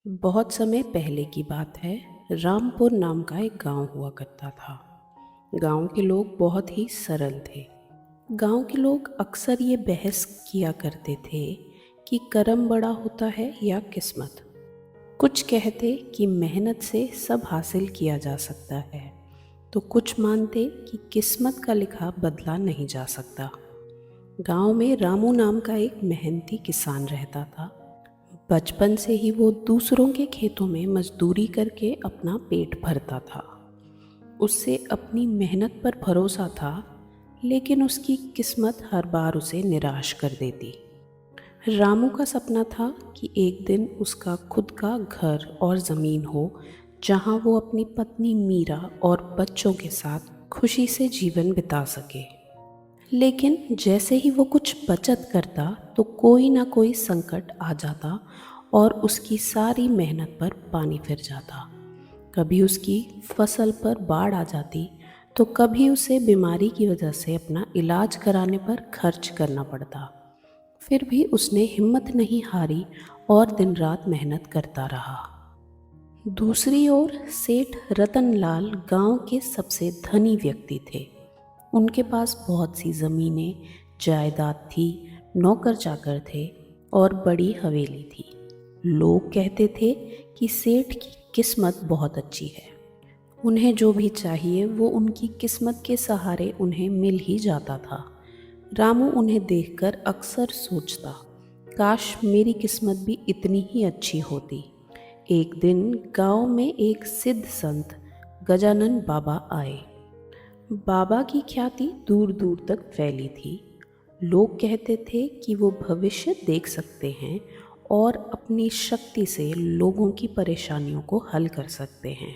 बहुत समय पहले की बात है। रामपुर नाम का एक गांव हुआ करता था। गांव के लोग बहुत ही सरल थे। गांव के लोग अक्सर ये बहस किया करते थे कि कर्म बड़ा होता है या किस्मत। कुछ कहते कि मेहनत से सब हासिल किया जा सकता है, तो कुछ मानते कि किस्मत का लिखा बदला नहीं जा सकता। गांव में रामू नाम का एक मेहनती किसान रहता था। बचपन से ही वो दूसरों के खेतों में मजदूरी करके अपना पेट भरता था। उससे अपनी मेहनत पर भरोसा था, लेकिन उसकी किस्मत हर बार उसे निराश कर देती। रामू का सपना था कि एक दिन उसका खुद का घर और ज़मीन हो, जहां वो अपनी पत्नी मीरा और बच्चों के साथ खुशी से जीवन बिता सके। लेकिन जैसे ही वो कुछ बचत करता तो कोई ना कोई संकट आ जाता और उसकी सारी मेहनत पर पानी फिर जाता। कभी उसकी फसल पर बाढ़ आ जाती, तो कभी उसे बीमारी की वजह से अपना इलाज कराने पर खर्च करना पड़ता। फिर भी उसने हिम्मत नहीं हारी और दिन रात मेहनत करता रहा। दूसरी ओर सेठ रतनलाल गांव के सबसे धनी व्यक्ति थे। उनके पास बहुत सी ज़मीनें, जायदाद थी, नौकर चाकर थे और बड़ी हवेली थी। लोग कहते थे कि सेठ की किस्मत बहुत अच्छी है। उन्हें जो भी चाहिए वो उनकी किस्मत के सहारे उन्हें मिल ही जाता था। रामू उन्हें देखकर अक्सर सोचता, काश मेरी किस्मत भी इतनी ही अच्छी होती। एक दिन गांव में एक सिद्ध संत गजानन बाबा आए। बाबा की ख्याति दूर दूर तक फैली थी। लोग कहते थे कि वो भविष्य देख सकते हैं और अपनी शक्ति से लोगों की परेशानियों को हल कर सकते हैं।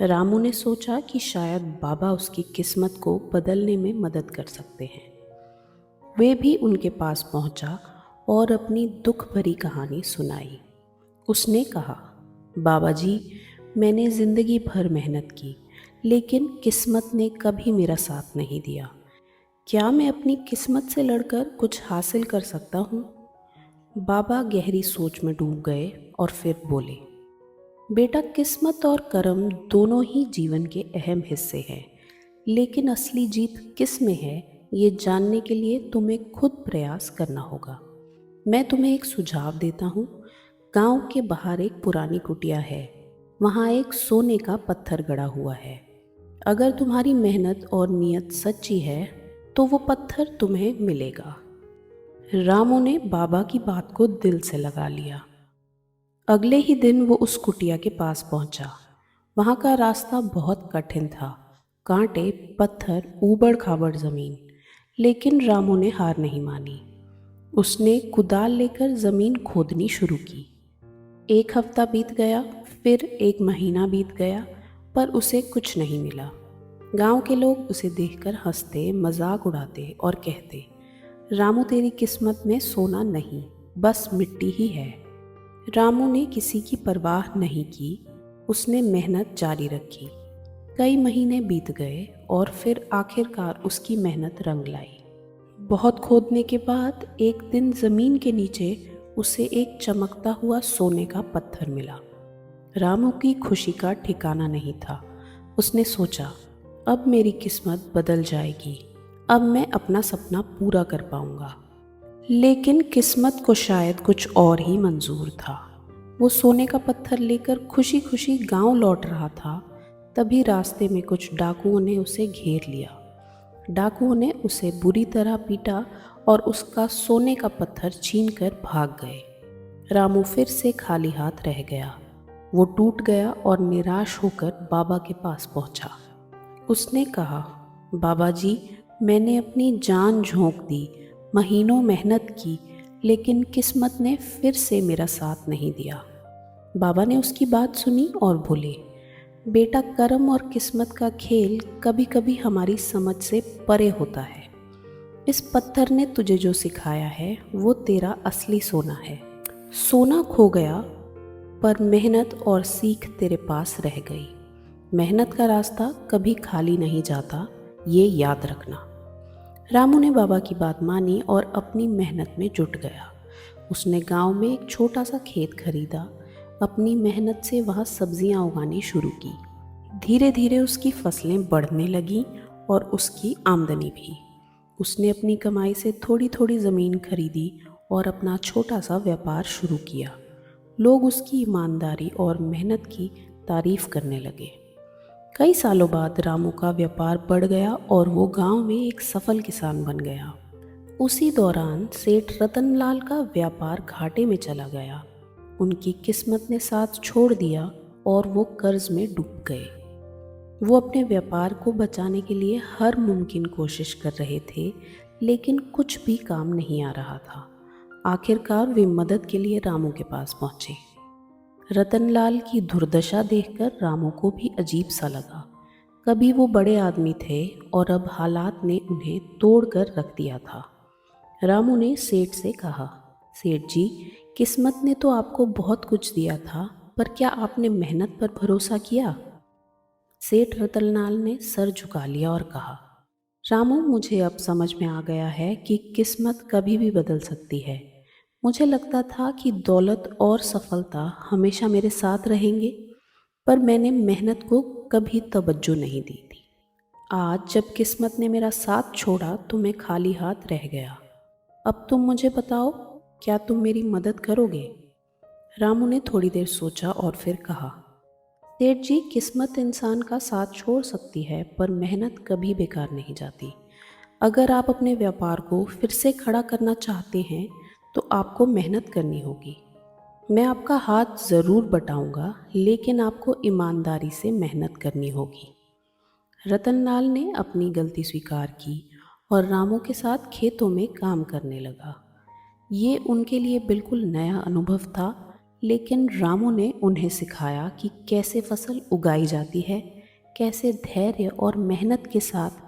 रामू ने सोचा कि शायद बाबा उसकी किस्मत को बदलने में मदद कर सकते हैं। वे भी उनके पास पहुंचा और अपनी दुख भरी कहानी सुनाई। उसने कहा, बाबा जी, मैंने ज़िंदगी भर मेहनत की, लेकिन किस्मत ने कभी मेरा साथ नहीं दिया। क्या मैं अपनी किस्मत से लड़कर कुछ हासिल कर सकता हूँ? बाबा गहरी सोच में डूब गए और फिर बोले, बेटा, किस्मत और कर्म दोनों ही जीवन के अहम हिस्से हैं, लेकिन असली जीत किस में है, ये जानने के लिए तुम्हें खुद प्रयास करना होगा। मैं तुम्हें एक सुझाव देता हूँ। गांव के बाहर एक पुरानी कुटिया है। वहाँ एक सोने का पत्थर गड़ा हुआ है। अगर तुम्हारी मेहनत और नियत सच्ची है, तो वो पत्थर तुम्हें मिलेगा। रामू ने बाबा की बात को दिल से लगा लिया। अगले ही दिन वो उस कुटिया के पास पहुंचा। वहाँ का रास्ता बहुत कठिन था, कांटे, पत्थर, ऊबड़ खाबड़ जमीन। लेकिन रामू ने हार नहीं मानी। उसने कुदाल लेकर जमीन खोदनी शुरू की। एक हफ्ता बीत गया, फिर एक महीना बीत गया, पर उसे कुछ नहीं मिला। गांव के लोग उसे देखकर हंसते, मजाक उड़ाते और कहते, रामू, तेरी किस्मत में सोना नहीं, बस मिट्टी ही है। रामू ने किसी की परवाह नहीं की। उसने मेहनत जारी रखी। कई महीने बीत गए और फिर आखिरकार उसकी मेहनत रंग लाई। बहुत खोदने के बाद एक दिन जमीन के नीचे उसे एक चमकता हुआ सोने का पत्थर मिला। रामू की खुशी का ठिकाना नहीं था। उसने सोचा, अब मेरी किस्मत बदल जाएगी। अब मैं अपना सपना पूरा कर पाऊंगा। लेकिन किस्मत को शायद कुछ और ही मंजूर था। वो सोने का पत्थर लेकर खुशी खुशी गांव लौट रहा था। तभी रास्ते में कुछ डाकुओं ने उसे घेर लिया। डाकुओं ने उसे बुरी तरह पीटा और उसका सोने का पत्थर छीनकर भाग गए। रामू फिर से खाली हाथ रह गया। वो टूट गया और निराश होकर बाबा के पास पहुंचा। उसने कहा, बाबा जी, मैंने अपनी जान झोंक दी, महीनों मेहनत की, लेकिन किस्मत ने फिर से मेरा साथ नहीं दिया। बाबा ने उसकी बात सुनी और बोले, बेटा, कर्म और किस्मत का खेल कभी कभी हमारी समझ से परे होता है। इस पत्थर ने तुझे जो सिखाया है वो तेरा असली सोना है। सोना खो गया, पर मेहनत और सीख तेरे पास रह गई। मेहनत का रास्ता कभी खाली नहीं जाता, ये याद रखना। रामू ने बाबा की बात मानी और अपनी मेहनत में जुट गया। उसने गांव में एक छोटा सा खेत खरीदा। अपनी मेहनत से वहाँ सब्जियाँ उगानी शुरू की। धीरे धीरे उसकी फसलें बढ़ने लगीं और उसकी आमदनी भी। उसने अपनी कमाई से थोड़ी थोड़ी ज़मीन खरीदी और अपना छोटा सा व्यापार शुरू किया। लोग उसकी ईमानदारी और मेहनत की तारीफ करने लगे। कई सालों बाद रामू का व्यापार बढ़ गया और वो गांव में एक सफल किसान बन गया। उसी दौरान सेठ रतनलाल का व्यापार घाटे में चला गया। उनकी किस्मत ने साथ छोड़ दिया और वो कर्ज में डूब गए। वो अपने व्यापार को बचाने के लिए हर मुमकिन कोशिश कर रहे थे, लेकिन कुछ भी काम नहीं आ रहा था। आखिरकार वे मदद के लिए रामू के पास पहुंचे। रतनलाल की दुर्दशा देखकर रामू को भी अजीब सा लगा। कभी वो बड़े आदमी थे और अब हालात ने उन्हें तोड़कर रख दिया था। रामू ने सेठ से कहा, सेठ जी, किस्मत ने तो आपको बहुत कुछ दिया था, पर क्या आपने मेहनत पर भरोसा किया? सेठ रतनलाल ने सर झुका लिया और कहा, रामू, मुझे अब समझ में आ गया है कि किस्मत कभी भी बदल सकती है। मुझे लगता था कि दौलत और सफलता हमेशा मेरे साथ रहेंगे, पर मैंने मेहनत को कभी तवज्जो नहीं दी थी। आज जब किस्मत ने मेरा साथ छोड़ा तो मैं खाली हाथ रह गया। अब तुम मुझे बताओ, क्या तुम मेरी मदद करोगे? रामू ने थोड़ी देर सोचा और फिर कहा, सेठ जी, किस्मत इंसान का साथ छोड़ सकती है, पर मेहनत कभी बेकार नहीं जाती। अगर आप अपने व्यापार को फिर से खड़ा करना चाहते हैं तो आपको मेहनत करनी होगी। मैं आपका हाथ ज़रूर बटाऊंगा, लेकिन आपको ईमानदारी से मेहनत करनी होगी। रतनलाल ने अपनी गलती स्वीकार की और रामू के साथ खेतों में काम करने लगा। ये उनके लिए बिल्कुल नया अनुभव था, लेकिन रामू ने उन्हें सिखाया कि कैसे फसल उगाई जाती है, कैसे धैर्य और मेहनत के साथ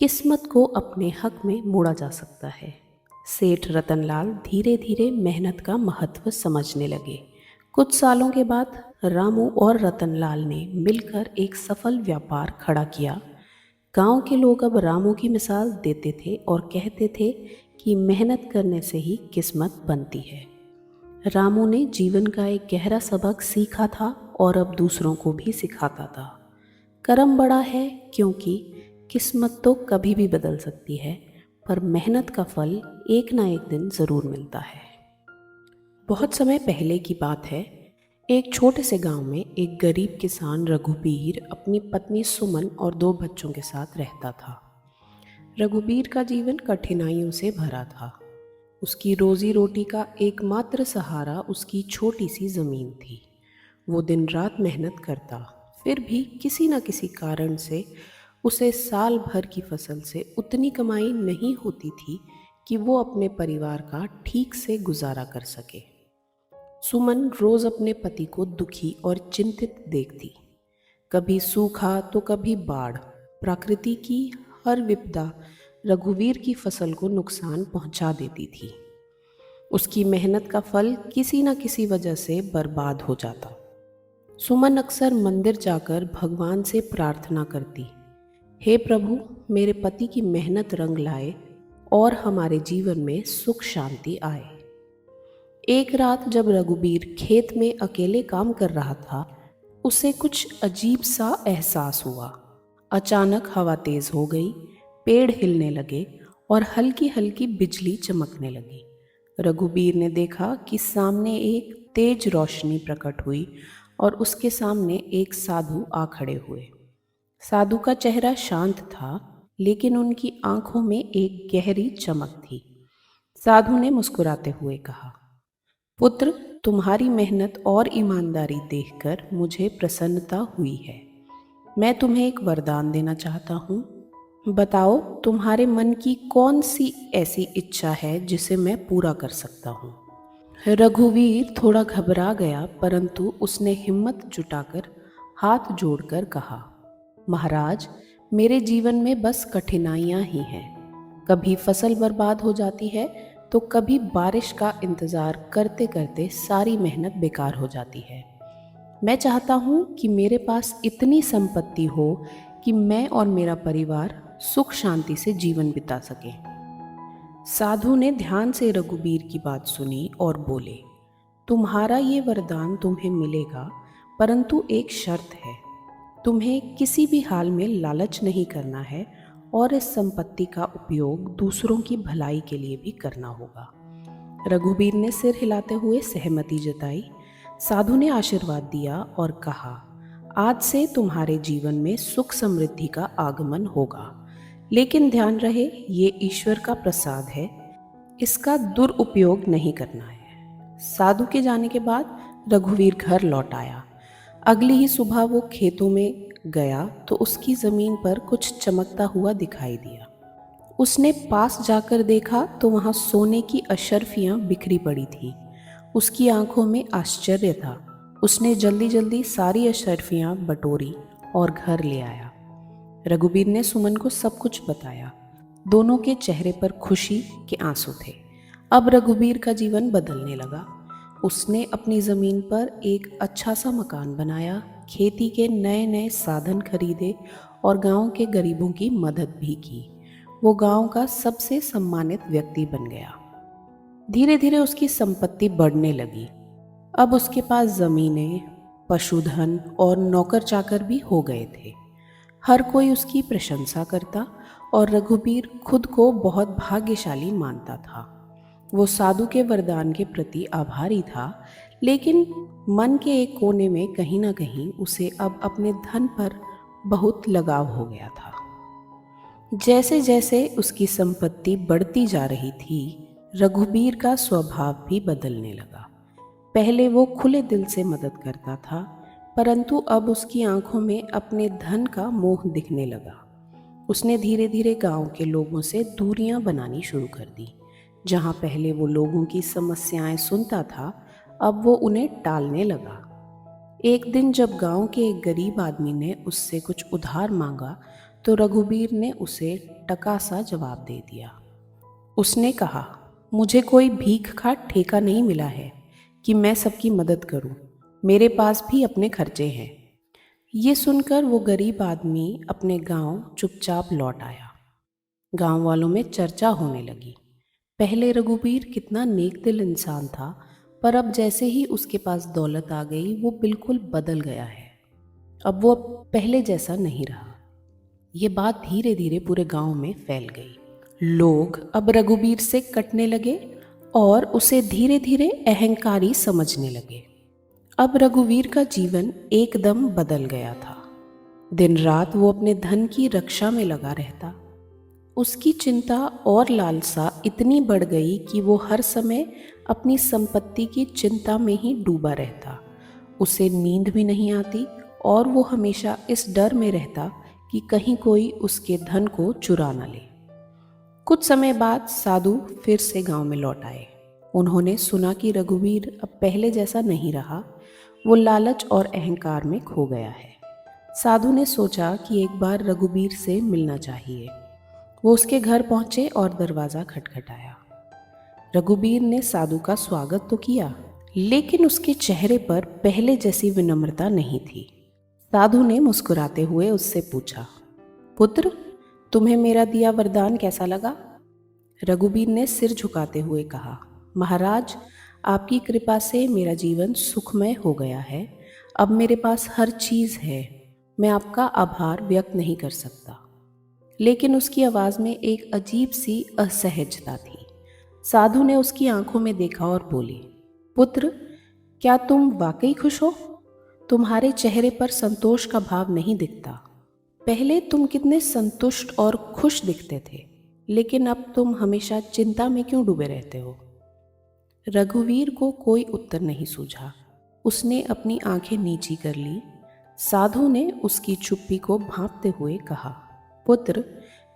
किस्मत को अपने हक में मोड़ा जा सकता है। सेठ रतनलाल धीरे धीरे मेहनत का महत्व समझने लगे। कुछ सालों के बाद रामू और रतनलाल ने मिलकर एक सफल व्यापार खड़ा किया। गांव के लोग अब रामू की मिसाल देते थे और कहते थे कि मेहनत करने से ही किस्मत बनती है। रामू ने जीवन का एक गहरा सबक सीखा था और अब दूसरों को भी सिखाता था। कर्म बड़ा है, क्योंकि किस्मत तो कभी भी बदल सकती है, पर मेहनत का फल एक ना एक दिन ज़रूर मिलता है। बहुत समय पहले की बात है। एक छोटे से गांव में एक गरीब किसान रघुबीर अपनी पत्नी सुमन और 2 बच्चों के साथ रहता था। रघुबीर का जीवन कठिनाइयों से भरा था। उसकी रोजी रोटी का एकमात्र सहारा उसकी छोटी सी ज़मीन थी। वो दिन रात मेहनत करता, फिर भी किसी न किसी कारण से उसे साल भर की फसल से उतनी कमाई नहीं होती थी कि वो अपने परिवार का ठीक से गुजारा कर सके। सुमन रोज अपने पति को दुखी और चिंतित देखती। कभी सूखा तो कभी बाढ़, प्रकृति की हर विपदा रघुवीर की फसल को नुकसान पहुंचा देती थी। उसकी मेहनत का फल किसी न किसी वजह से बर्बाद हो जाता। सुमन अक्सर मंदिर जाकर भगवान से प्रार्थना करती, हे प्रभु, मेरे पति की मेहनत रंग लाए और हमारे जीवन में सुख शांति आए। एक रात जब रघुबीर खेत में अकेले काम कर रहा था, उसे कुछ अजीब सा एहसास हुआ। अचानक हवा तेज हो गई, पेड़ हिलने लगे और हल्की हल्की बिजली चमकने लगी। रघुबीर ने देखा कि सामने एक तेज रोशनी प्रकट हुई और उसके सामने एक साधु आ खड़े हुए। साधु का चेहरा शांत था, लेकिन उनकी आंखों में एक गहरी चमक थी। साधु ने मुस्कुराते हुए कहा, पुत्र, तुम्हारी मेहनत और ईमानदारी देखकर मुझे प्रसन्नता हुई है। मैं तुम्हें एक वरदान देना चाहता हूँ। बताओ, तुम्हारे मन की कौन सी ऐसी इच्छा है जिसे मैं पूरा कर सकता हूँ? रघुवीर थोड़ा घबरा गया, परंतु उसने हिम्मत जुटाकर हाथ जोड़कर कहा, महाराज, मेरे जीवन में बस कठिनाइयाँ ही हैं। कभी फसल बर्बाद हो जाती है तो कभी बारिश का इंतज़ार करते करते सारी मेहनत बेकार हो जाती है। मैं चाहता हूँ कि मेरे पास इतनी संपत्ति हो कि मैं और मेरा परिवार सुख शांति से जीवन बिता सकें। साधु ने ध्यान से रघुबीर की बात सुनी और बोले, तुम्हारा ये वरदान तुम्हें मिलेगा, परंतु एक शर्त है। तुम्हें किसी भी हाल में लालच नहीं करना है और इस संपत्ति का उपयोग दूसरों की भलाई के लिए भी करना होगा। रघुबीर ने सिर हिलाते हुए सहमति जताई। साधु ने आशीर्वाद दिया और कहा, आज से तुम्हारे जीवन में सुख समृद्धि का आगमन होगा, लेकिन ध्यान रहे ये ईश्वर का प्रसाद है, इसका दुरुपयोग नहीं करना है। साधु के जाने के बाद रघुवीर घर लौट आया। अगली ही सुबह वो खेतों में गया तो उसकी जमीन पर कुछ चमकता हुआ दिखाई दिया। उसने पास जाकर देखा तो वहां सोने की अशर्फियां बिखरी पड़ी थी। उसकी आंखों में आश्चर्य था। उसने जल्दी जल्दी सारी अशर्फियां बटोरी और घर ले आया। रघुबीर ने सुमन को सब कुछ बताया। दोनों के चेहरे पर खुशी के आंसू थे। अब रघुबीर का जीवन बदलने लगा। उसने अपनी ज़मीन पर एक अच्छा सा मकान बनाया, खेती के नए नए साधन खरीदे और गांव के गरीबों की मदद भी की। वो गांव का सबसे सम्मानित व्यक्ति बन गया। धीरे धीरे उसकी संपत्ति बढ़ने लगी। अब उसके पास ज़मीनें, पशुधन और नौकर चाकर भी हो गए थे। हर कोई उसकी प्रशंसा करता और रघुबीर खुद को बहुत भाग्यशाली मानता था। वो साधु के वरदान के प्रति आभारी था, लेकिन मन के एक कोने में कहीं ना कहीं उसे अब अपने धन पर बहुत लगाव हो गया था। जैसे जैसे उसकी संपत्ति बढ़ती जा रही थी, रघुबीर का स्वभाव भी बदलने लगा। पहले वो खुले दिल से मदद करता था, परंतु अब उसकी आंखों में अपने धन का मोह दिखने लगा। उसने धीरे धीरे गांव के लोगों से दूरियां बनानी शुरू कर दी। जहां पहले वो लोगों की समस्याएं सुनता था, अब वो उन्हें टालने लगा। एक दिन जब गांव के एक गरीब आदमी ने उससे कुछ उधार मांगा तो रघुबीर ने उसे टका सा जवाब दे दिया। उसने कहा, मुझे कोई भीख का ठेका नहीं मिला है कि मैं सबकी मदद करूं। मेरे पास भी अपने खर्चे हैं। ये सुनकर वो गरीब आदमी अपने गांव चुपचाप लौट आया। गांव वालों में चर्चा होने लगी। पहले रघुबीर कितना नेक दिल इंसान था, पर अब जैसे ही उसके पास दौलत आ गई वो बिल्कुल बदल गया है। अब वो पहले जैसा नहीं रहा। ये बात धीरे धीरे पूरे गांव में फैल गई। लोग अब रघुबीर से कटने लगे और उसे धीरे धीरे अहंकारी समझने लगे। अब रघुवीर का जीवन एकदम बदल गया था। दिन रात वो अपने धन की रक्षा में लगा रहता। उसकी चिंता और लालसा इतनी बढ़ गई कि वो हर समय अपनी संपत्ति की चिंता में ही डूबा रहता। उसे नींद भी नहीं आती और वो हमेशा इस डर में रहता कि कहीं कोई उसके धन को चुरा न ले। कुछ समय बाद साधु फिर से गांव में लौट आए। उन्होंने सुना कि रघुवीर अब पहले जैसा नहीं रहा। वो लालच और अहंकार में खो गया है। साधु ने सोचा कि एक बार रघुबीर से मिलना चाहिए। वो उसके घर पहुंचे और दरवाज़ा खटखटाया। रघुबीर ने साधु का स्वागत तो किया, लेकिन उसके चेहरे पर पहले जैसी विनम्रता नहीं थी। साधु ने मुस्कुराते हुए उससे पूछा, पुत्र, तुम्हें मेरा दिया वरदान कैसा लगा? रघुबीर ने सिर झुकाते हुए कहा, महाराज, आपकी कृपा से मेरा जीवन सुखमय हो गया है। अब मेरे पास हर चीज़ है। मैं आपका आभार व्यक्त नहीं कर सकता। लेकिन उसकी आवाज़ में एक अजीब सी असहजता थी। साधु ने उसकी आंखों में देखा और बोली, पुत्र, क्या तुम वाकई खुश हो? तुम्हारे चेहरे पर संतोष का भाव नहीं दिखता। पहले तुम कितने संतुष्ट और खुश दिखते थे, लेकिन अब तुम हमेशा चिंता में क्यों डूबे रहते हो? रघुवीर को कोई उत्तर नहीं सूझा। उसने अपनी आंखें नीची कर ली। साधु ने उसकी चुप्पी को भांपते हुए कहा, पुत्र,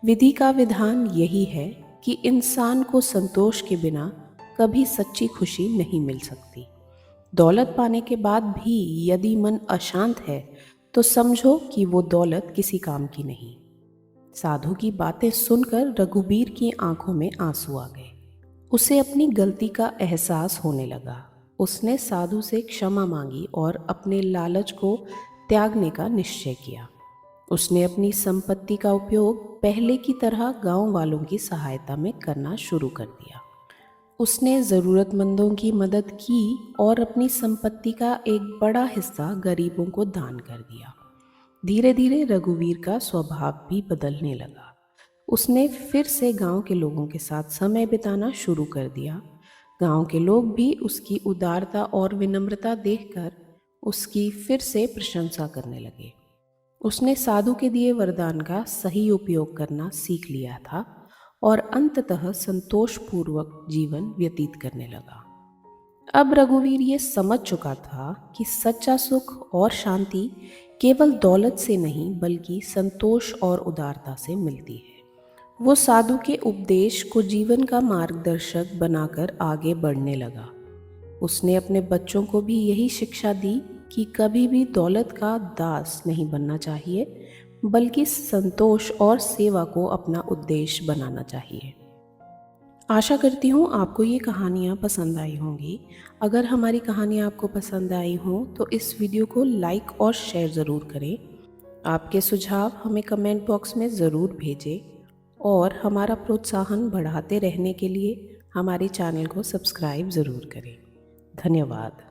विधि का विधान यही है कि इंसान को संतोष के बिना कभी सच्ची खुशी नहीं मिल सकती। दौलत पाने के बाद भी यदि मन अशांत है तो समझो कि वो दौलत किसी काम की नहीं। साधु की बातें सुनकर रघुबीर की आंखों में आंसू आ गए। उसे अपनी गलती का एहसास होने लगा। उसने साधु से क्षमा मांगी और अपने लालच को त्यागने का निश्चय किया। उसने अपनी संपत्ति का उपयोग पहले की तरह गांव वालों की सहायता में करना शुरू कर दिया। उसने ज़रूरतमंदों की मदद की और अपनी संपत्ति का एक बड़ा हिस्सा गरीबों को दान कर दिया। धीरे धीरे रघुवीर का स्वभाव भी बदलने लगा। उसने फिर से गांव के लोगों के साथ समय बिताना शुरू कर दिया। गांव के लोग भी उसकी उदारता और विनम्रता देखकर उसकी फिर से प्रशंसा करने लगे। उसने साधु के दिए वरदान का सही उपयोग करना सीख लिया था और अंततः संतोषपूर्वक जीवन व्यतीत करने लगा। अब रघुवीर ये समझ चुका था कि सच्चा सुख और शांति केवल दौलत से नहीं बल्कि संतोष और उदारता से मिलती है। वो साधु के उपदेश को जीवन का मार्गदर्शक बनाकर आगे बढ़ने लगा। उसने अपने बच्चों को भी यही शिक्षा दी कि कभी भी दौलत का दास नहीं बनना चाहिए, बल्कि संतोष और सेवा को अपना उद्देश्य बनाना चाहिए। आशा करती हूँ आपको ये कहानियाँ पसंद आई होंगी। अगर हमारी कहानियाँ आपको पसंद आई हों तो इस वीडियो को लाइक और शेयर ज़रूर करें। आपके सुझाव हमें कमेंट बॉक्स में ज़रूर भेजें और हमारा प्रोत्साहन बढ़ाते रहने के लिए हमारे चैनल को सब्सक्राइब ज़रूर करें। धन्यवाद।